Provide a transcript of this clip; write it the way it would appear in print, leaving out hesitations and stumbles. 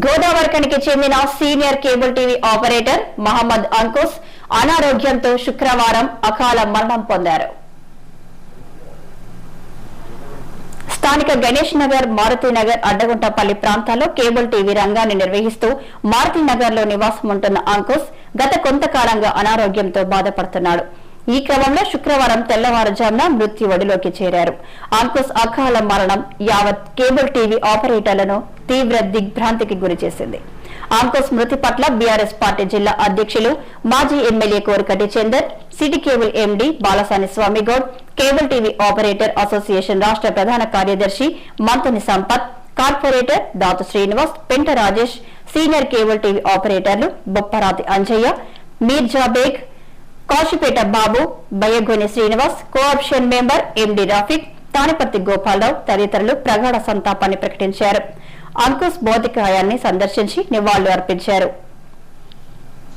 గోదావరిఖనికి చెందిన senior cable TV operator Mohammed Ankush అనారోగ్యంతో శుక్రవారం అకాల మరణం పొందారు. స్థానిక గణేష్ నగర్, మారుతినగర్, అడ్డగుంటపల్లి ప్రాంతాల్లో కేబుల్ టీవీ రంగాన్ని నిర్వహిస్తూ మారుతినగర్ లో నివాసం ఉంటున్న అంకుష్ గత కొంతకాలంగా అనారోగ్యంతో బాధపడుతున్నాడు. ఈ క్రమంలో శుక్రవారం తెల్లవారుజామున మృత్యు ఒడిలోకి చేరారు. అంకుష్ అకాల మరణం యావత్ కేబుల్ టీవీ ఆపరేటర్లను తీవ్ర దిగ్భ్రాంతికి గురిచేసింది. అంకుష్ మృతి పట్ల బీఆర్ఎస్ పార్టీ జిల్లా అధ్యక్షులు, మాజీ MLA Korikati Chandar, city cable MD Balasani Swamigoud, cable TV operator association రాష్ట్ర ప్రధాన కార్యదర్శి Manthani Sampath, corporator Dathu Srinivas, Penta Rajesh, senior cable TV ఆపరేటర్లు Bopparathi Anjaiah, Mirza Baig, Kashipeta Babu, Bayyagoni Srinivas, co-option member MD Rafiq, Thaniparthi Gopalarao తదితరులు ప్రగాఢ సంతాపాన్ని ప్రకటించారు. అంకుష్ భౌతికాయాన్ని సందర్శించి నివాళులు అర్పించారు.